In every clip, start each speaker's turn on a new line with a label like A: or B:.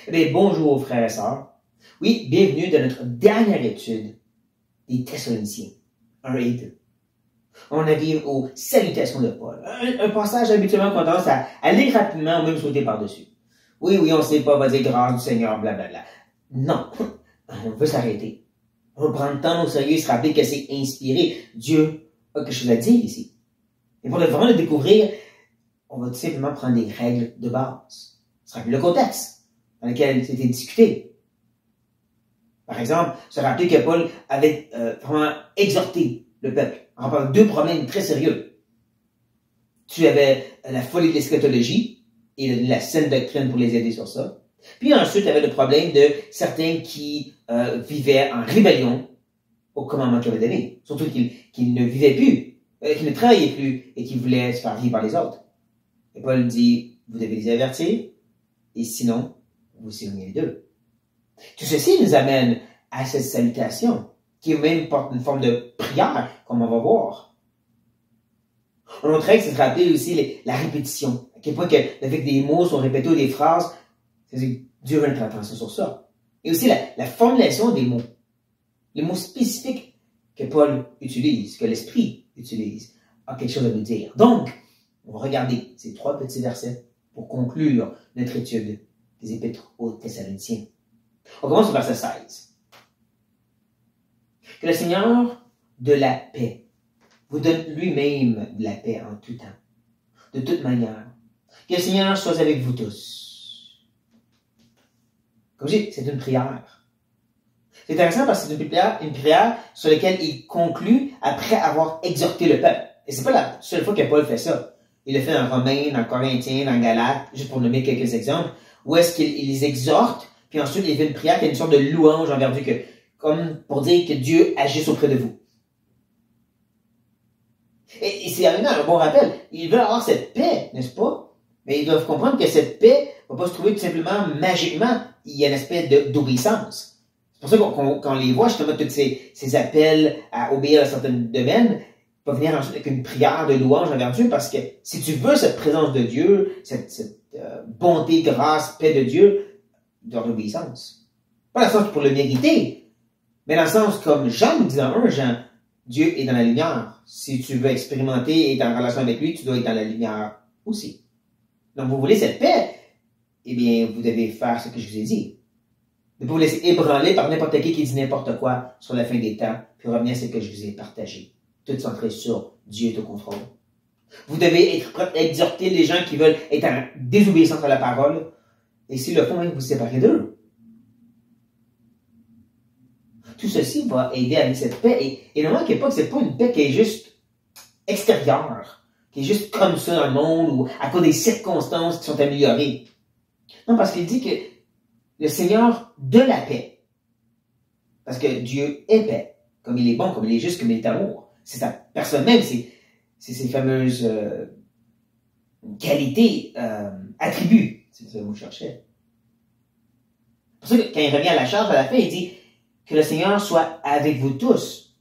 A: Eh bien, bonjour frères et sœurs. Oui, bienvenue dans notre dernière étude des Thessaloniciens 1 et 2. On arrive aux salutations de Paul. Un passage habituellement qu'on tendance à lire rapidement ou même sauter par-dessus. Oui, on ne sait pas, on va dire grâce du Seigneur, blablabla. Non, on veut s'arrêter. On va prendre le temps au sérieux et se rappeler que c'est inspiré. Dieu a quelque chose à dire ici. Et pour vraiment le découvrir, on va tout simplement prendre des règles de base. Se rappeler le contexte dans lequel c'était discuté. Par exemple, se rappeler que Paul avait vraiment exhorté le peuple en parlant de deux problèmes très sérieux. Tu avais la folie de l'eschatologie et la saine doctrine pour les aider sur ça. Puis ensuite, tu avais le problème de certains qui vivaient en rébellion au commandement qu'il avait donné. Surtout qu'ils ne vivaient plus, qu'ils ne travaillaient plus et qu'ils voulaient se faire vivre par les autres. Et Paul dit, vous devez les avertir, et sinon, vous signez les deux. Tout ceci nous amène à cette salutation, qui même porte une forme de prière, comme on va voir. On noterait que c'est de rappeler aussi la répétition, à quel point que le fait que des mots sont répétés ou des phrases, c'est Dieu veut notre attention sur ça. Et aussi la formulation des mots, les mots spécifiques que Paul utilise, que l'Esprit utilise, a quelque chose à nous dire. Donc, on va regarder ces trois petits versets pour conclure notre étude des Épîtres aux Thessaloniciens. On commence au verset 16. Que le Seigneur de la paix vous donne lui-même de la paix en tout temps, de toute manière. Que le Seigneur soit avec vous tous. Comme je dis, c'est une prière. C'est intéressant parce que c'est une prière sur laquelle il conclut après avoir exhorté le peuple. Et c'est pas la seule fois que Paul fait ça. Il le fait en Romains, en Corinthiens, en Galates, juste pour nommer quelques exemples, où est-ce qu'il les exhorte, puis ensuite il fait une prière qui est une sorte de louange envers Dieu, comme pour dire que Dieu agisse auprès de vous. Et c'est un bon rappel. Ils veulent avoir cette paix, n'est-ce pas? Mais ils doivent comprendre que cette paix ne va pas se trouver tout simplement magiquement. Il y a un aspect d'obéissance. C'est pour ça qu'on les voit, justement, tous ces appels à obéir à certains domaines, va venir ensuite avec une prière de louange envers Dieu, parce que si tu veux cette présence de Dieu, cette bonté, grâce, paix de Dieu, dans l'obéissance. Pas dans le sens pour le mériter, mais dans le sens comme Jean nous dit dans 1 Jean, Dieu est dans la lumière. Si tu veux expérimenter et être en relation avec lui, tu dois être dans la lumière aussi. Donc vous voulez cette paix, eh bien vous devez faire ce que je vous ai dit. Ne pas vous laisser ébranler par n'importe qui dit n'importe quoi sur la fin des temps, puis revenir à ce que je vous ai partagé. Tout centré sur Dieu est au contrôle. Vous devez être prêt à exhorter les gens qui veulent être en désobéissance à la parole, et s'ils le font, même vous séparer d'eux. Tout ceci va aider à vivre cette paix, et ne manquez pas que c'est pas une paix qui est juste extérieure, qui est juste comme ça dans le monde, ou à cause des circonstances qui sont améliorées. Non, parce qu'il dit que le Seigneur de la paix, parce que Dieu est paix, comme il est bon, comme il est juste, comme il est amour. C'est sa personne même, c'est ses fameuses qualités, attributs. C'est ça que je cherchais. C'est pour ça que quand il revient à la charge à la fin, il dit que le Seigneur soit avec vous tous.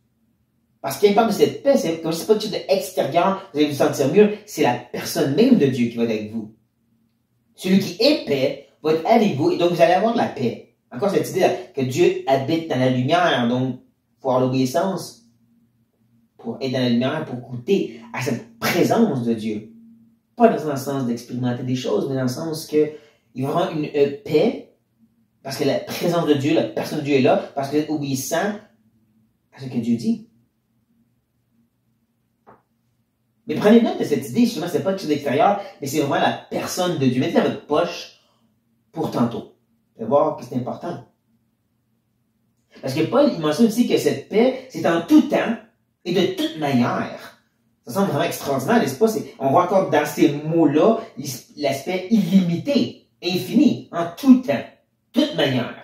A: Parce qu'il parle de cette paix, c'est comme si c'est pas quelque chose d'extérieur, vous allez vous sentir mieux, c'est la personne même de Dieu qui va être avec vous. Celui qui est paix va être avec vous, et donc vous allez avoir de la paix. Encore cette idée que Dieu habite dans la lumière, donc pour avoir l'obéissance, pour être dans la lumière, pour goûter à cette présence de Dieu. Pas dans le sens d'expérimenter des choses, mais dans le sens que il va y avoir une paix, parce que la présence de Dieu, la personne de Dieu est là, parce que vous êtes obéissant à ce que Dieu dit. Mais prenez note de cette idée, justement, c'est pas quelque chose d'extérieur, mais c'est vraiment la personne de Dieu. Mettez dans votre poche pour tantôt. Vous allez voir que c'est important. Parce que Paul, il mentionne aussi que cette paix, c'est en tout temps, et de toute manière. Ça semble vraiment extraordinaire, n'est-ce pas? On voit encore dans ces mots-là l'aspect illimité, infini, en tout temps, toute manière.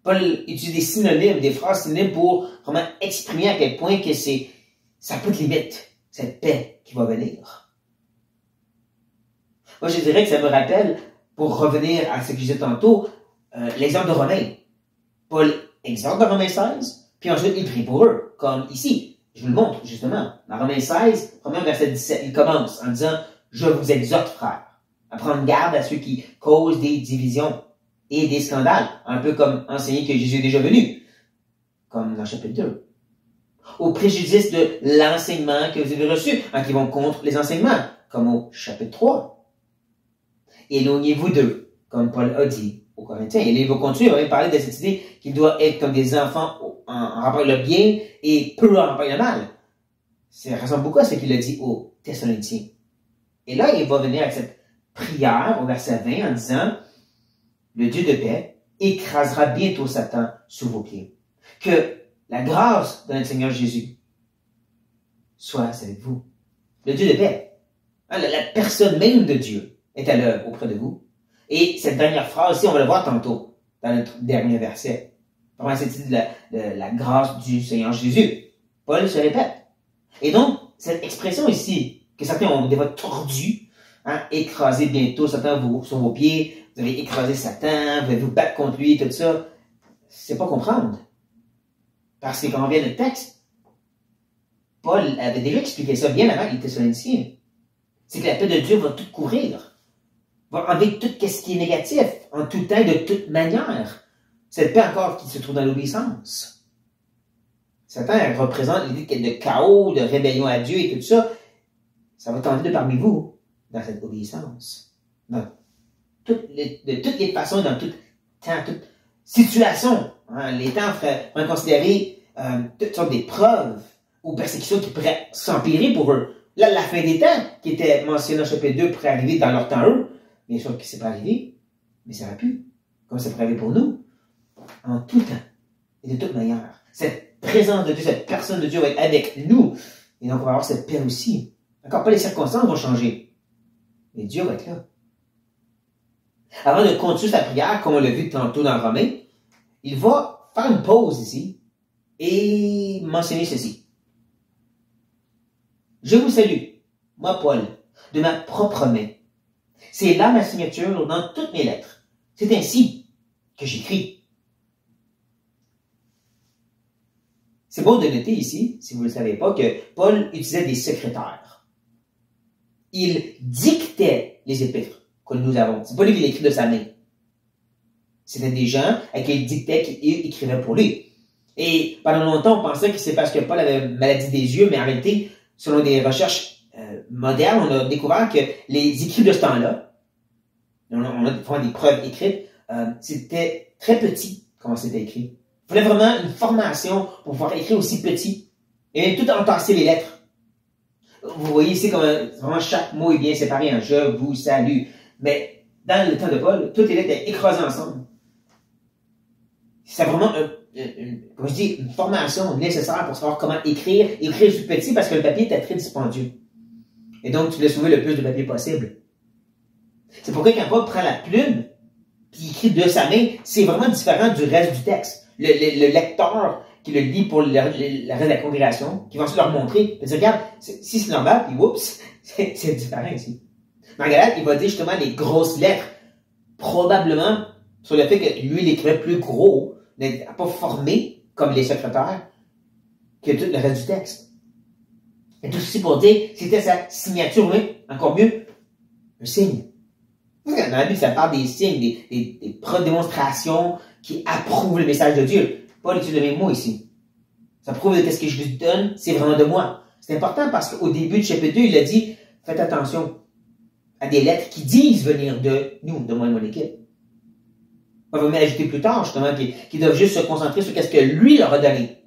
A: Paul utilise des synonymes, des phrases synonymes pour vraiment exprimer à quel point que ça n'a pas de limite, cette paix qui va venir. Moi, je dirais que ça me rappelle, pour revenir à ce que je disais tantôt, l'exemple de Romains. Paul exhorte dans Romains 16, puis ensuite il prie pour eux, comme ici. Je vous le montre, justement. Dans Romains 16, premier verset 17, il commence en disant « Je vous exhorte, frères, à prendre garde à ceux qui causent des divisions, et des scandales, un peu comme enseigner que Jésus est déjà venu, comme dans le chapitre 2. Au préjudice de l'enseignement que vous avez reçu, en qui vont contre les enseignements, comme au chapitre 3. Éloignez-vous d'eux, comme Paul a dit aux Corinthiens. Et il va continuer, il va même parler de cette idée qu'ils doivent être comme des enfants en rapport avec le bien et peu en rapport avec le mal. Ça ressemble beaucoup à ce qu'il a dit aux Thessaloniciens. Et là, il va venir avec cette prière au verset 20 en disant, le Dieu de paix écrasera bientôt Satan sous vos pieds. Que la grâce de notre Seigneur Jésus soit avec vous. Le Dieu de paix. La personne même de Dieu est à l'œuvre auprès de vous. Et cette dernière phrase, on va le voir tantôt, dans notre dernier verset. Vraiment, cette idée de la grâce du Seigneur Jésus. Paul se répète. Et donc, cette expression ici, que certains ont des fois tordu, écraser bientôt Satan sur vos pieds, vous allez écraser Satan, vous allez vous battre contre lui, tout ça, c'est pas comprendre. Parce que quand on vient le texte, Paul avait déjà expliqué ça bien avant les Thessaloniciens. C'est que la paix de Dieu va tout couvrir. Va enlever tout ce qui est négatif, en tout temps, de toute manière. Cette paix encore qui se trouve dans l'obéissance. Satan représente l'idée de chaos, de rébellion à Dieu et tout ça. Ça va t'enlever de parmi vous, dans cette obéissance. De toutes les façons, dans tout temps, toute situation. Les temps vont considérer toutes sortes d'épreuves ou persécutions qui pourraient s'empirer pour eux. Là, la fin des temps, qui était mentionnée dans le chapitre 2, pourrait arriver dans leur temps eux. Bien sûr que c'est pas arrivé, mais ça aurait pu. Comme ça pourrait arriver pour nous. En tout temps. Et de toute manière. Cette présence de Dieu, cette personne de Dieu va être avec nous. Et donc, on va avoir cette paix aussi. Encore pas les circonstances vont changer. Mais Dieu va être là. Avant de continuer sa prière, comme on l'a vu tantôt dans Romains, il va faire une pause ici et mentionner ceci. Je vous salue, moi Paul, de ma propre main. C'est là ma signature dans toutes mes lettres. C'est ainsi que j'écris. C'est bon de noter ici, si vous ne le savez pas, que Paul utilisait des secrétaires. Il dictait les épîtres que nous avons. C'est pas lui qui l'écrit de sa main. C'était des gens à qui il dictait, qui écrivaient pour lui. Et pendant longtemps, on pensait que c'est parce que Paul avait une maladie des yeux, mais en réalité, selon des recherches modernes, on a découvert que les écrits de ce temps-là, on a des preuves écrites, c'était très petit comment c'était écrit. Il fallait vraiment une formation pour pouvoir écrire aussi petit. Et tout entasser les lettres. Vous voyez ici comment vraiment chaque mot est bien séparé. Je vous salue. Mais dans le temps de Paul, toutes les lettres étaient écrasées ensemble. C'est vraiment comme je dis, une formation nécessaire pour savoir comment écrire sur petit parce que le papier était très dispendieux. Et donc, tu voulais sauver le plus de papier possible. C'est pourquoi quand Paul prend la plume puis écrit de sa main, c'est vraiment différent du reste du texte. Le lecteur qui le lit pour le reste de la congrégation, qui va ensuite leur montrer, il va dire, regarde, si c'est normal, puis oups, c'est différent ici. Dans Galate, il va dire justement les grosses lettres, probablement sur le fait que lui, il écrivait plus gros, n'est pas formé, comme les secrétaires, que tout le reste du texte. Et tout ceci pour dire, c'était sa signature, mais encore mieux, un signe. Dans la Bible, ça parle des signes, des preuves, démonstrations qui approuvent le message de Dieu. Paul utilise le même mot ici. Ça prouve que ce que je vous donne, c'est vraiment de moi. C'est important parce qu'au début du chapitre 2, il a dit, faites attention à des lettres qui disent venir de nous, de moi et mon équipe. On va m'ajouter plus tard, justement, qui doivent juste se concentrer sur ce que lui leur a donné.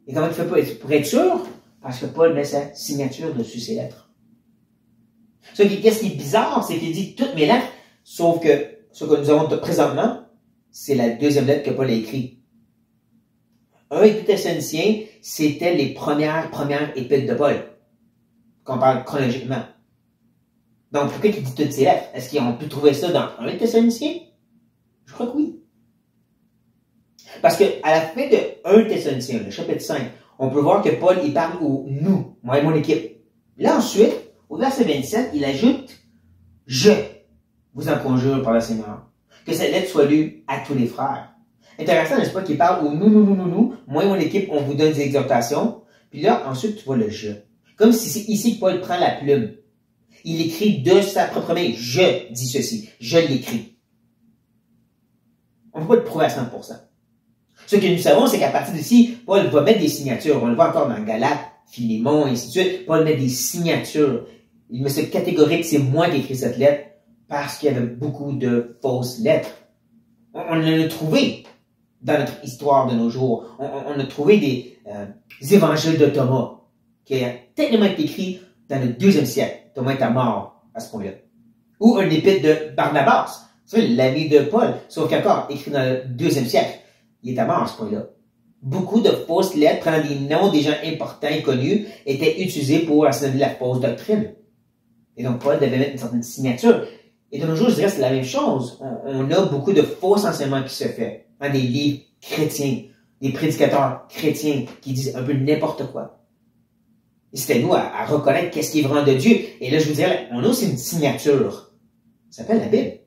A: Et comment il fait pour être sûr? Parce que Paul met sa signature dessus ses lettres. Qu'est-ce qui est bizarre, c'est qu'il dit toutes mes lettres, sauf que ce que nous avons présentement, c'est la deuxième lettre que Paul a écrite. 1 Thessaloniciens, c'était les premières épîtres de Paul, qu'on parle chronologiquement. Donc, pourquoi il dit toutes ces lettres? Est-ce qu'ils ont pu trouver ça dans 1 Thessaloniciens? Je crois que oui. Parce que à la fin de 1 Thessaloniciens, le chapitre 5, on peut voir que Paul, il parle au nous, moi et mon équipe. Là, ensuite, au verset 27, il ajoute « Je vous en conjure par le Seigneur, que cette lettre soit lue à tous les frères. » Intéressant, n'est-ce pas, qu'il parle au nous, moi et mon équipe, on vous donne des exhortations. Puis là, ensuite, tu vois le « je ». Comme si c'est ici que Paul prend la plume. Il écrit de sa propre main « Je dis ceci, je l'écris ». On ne peut pas le prouver à 100%. Ce que nous savons, c'est qu'à partir d'ici, Paul va mettre des signatures. On le voit encore dans Galates, Philémon, et ainsi de suite. Paul met des signatures. Il me semble catégorique que c'est moi qui ai écrit cette lettre parce qu'il y avait beaucoup de fausses lettres. On l'a trouvé dans notre histoire de nos jours. On a trouvé des évangiles de Thomas qui a techniquement été écrit dans le 2e siècle. Thomas est mort à ce point-là. Ou un épître de Barnabas. C'est l'ami de Paul, sauf qu'encore écrit dans le 2e siècle. Il est mort à ce point-là. Beaucoup de fausses lettres prenant des noms des gens importants et connus étaient utilisés pour enseigner la fausse doctrine. Et donc Paul devait mettre une certaine signature. Et de nos jours, je dirais que c'est la même chose. On a beaucoup de faux enseignements qui se font dans des livres chrétiens, des prédicateurs chrétiens qui disent un peu n'importe quoi. Et c'est à nous à reconnaître qu'est-ce qui est vraiment de Dieu. Et là, je vous dirais, on a aussi une signature. Ça s'appelle la Bible.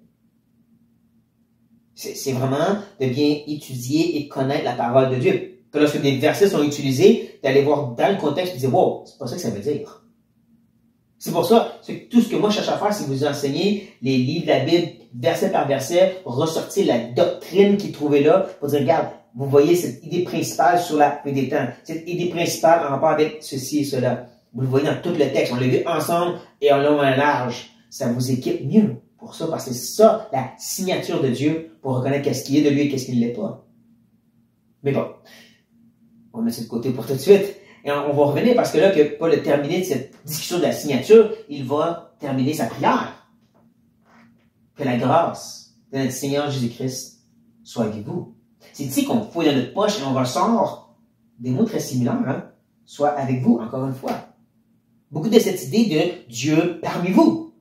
A: C'est vraiment de bien étudier et connaître la parole de Dieu. Que lorsque des versets sont utilisés, d'aller voir dans le contexte et de dire, wow, c'est pas ça que ça veut dire. C'est pour ça, tout ce que moi je cherche à faire, c'est vous enseigner les livres de la Bible, verset par verset, ressortir la doctrine qui est trouvée là, pour dire, regarde, vous voyez cette idée principale sur la fin des temps, cette idée principale en rapport avec ceci et cela. Vous le voyez dans tout le texte, on l'a vu ensemble et en long et en large. Ça vous équipe mieux pour ça, parce que c'est ça, la signature de Dieu, pour reconnaître qu'est-ce qui est de lui et qu'est-ce qui ne l'est pas. Mais bon, on met ça de côté pour tout de suite. Et on va revenir parce que là, que Paul a terminé cette discussion de la signature, il va terminer sa prière. Que la grâce de notre Seigneur Jésus-Christ soit avec vous. C'est ici qu'on fouille dans notre poche et on ressort des mots très similaires, hein? Soit avec vous, encore une fois. Beaucoup de cette idée de Dieu parmi vous.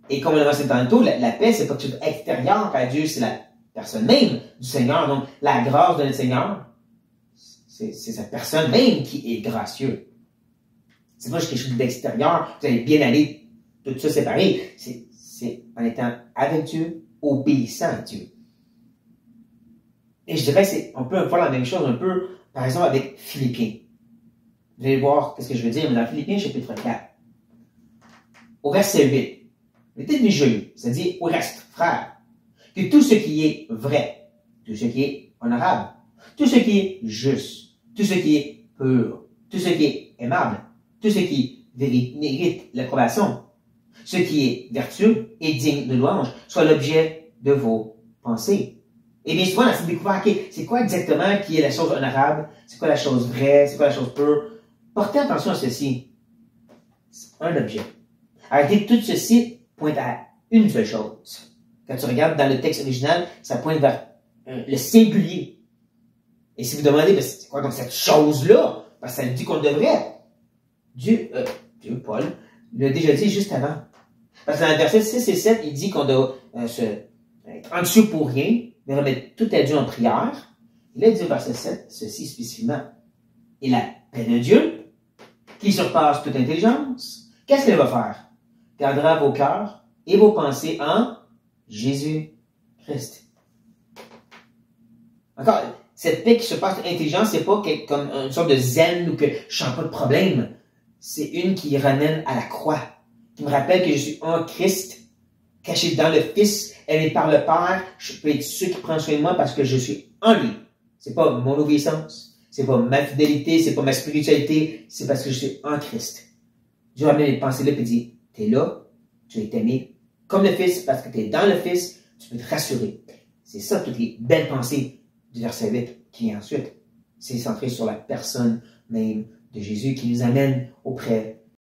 A: Et comme on l'a mentionné tantôt, la paix, c'est pas quelque chose d'extérieur à Dieu, c'est la personne même du Seigneur. Donc, la grâce de notre Seigneur, c'est sa personne même qui est gracieux. C'est pas juste quelque chose d'extérieur, vous allez bien aller, tout ça séparé. C'est en étant avec Dieu, obéissant à Dieu. Et je dirais que on peut faire la même chose un peu, par exemple, avec Philippiens. Vous allez voir ce que je veux dire, mais dans Philippiens, chapitre 4, au verset 8, mettez du joli, ça dit, au reste, frère, que tout ce qui est vrai, tout ce qui est honorable, tout ce qui est juste, tout ce qui est pur, tout ce qui est aimable, tout ce qui mérite l'approbation, ce qui est vertueux et digne de louange, soit l'objet de vos pensées. Et bien souvent, on s'est découvert, ok, c'est quoi exactement qui est la chose honorable, c'est quoi la chose vraie, c'est quoi la chose pure. Portez attention à ceci. C'est un objet. Arrêtez, tout ceci pointe à une seule chose. Quand tu regardes dans le texte original, ça pointe vers le singulier. Et si vous demandez, c'est quoi donc cette chose-là? Parce que ça nous dit qu'on devrait. Dieu, Paul, l'a déjà dit juste avant. Parce que dans le verset 6 et 7, il dit qu'on doit être anxieux pour rien, mais remettre tout à Dieu en prière. Il a dit au verset 7, ceci spécifiquement. Et la paix de Dieu, qui surpasse toute intelligence, qu'est-ce qu'elle va faire? Gardera vos cœurs et vos pensées en Jésus-Christ. Encore, cette paix qui surpasse toute intelligence, c'est pas comme une sorte de zen ou que je sens pas de problème. C'est une qui ramène à la croix, qui me rappelle que je suis en Christ, caché dans le Fils, aimé par le Père. Je peux être ceux qui prennent soin de moi parce que je suis en lui. C'est pas mon obéissance, c'est pas ma fidélité, c'est pas ma spiritualité, c'est parce que je suis en Christ. Dieu ramène les pensées là et dit, t'es là, tu es aimé comme le Fils, parce que t'es dans le Fils, tu peux te rassurer. C'est ça toutes les belles pensées du verset 8 qui est ensuite. C'est centré sur la personne même de Jésus qui nous amène auprès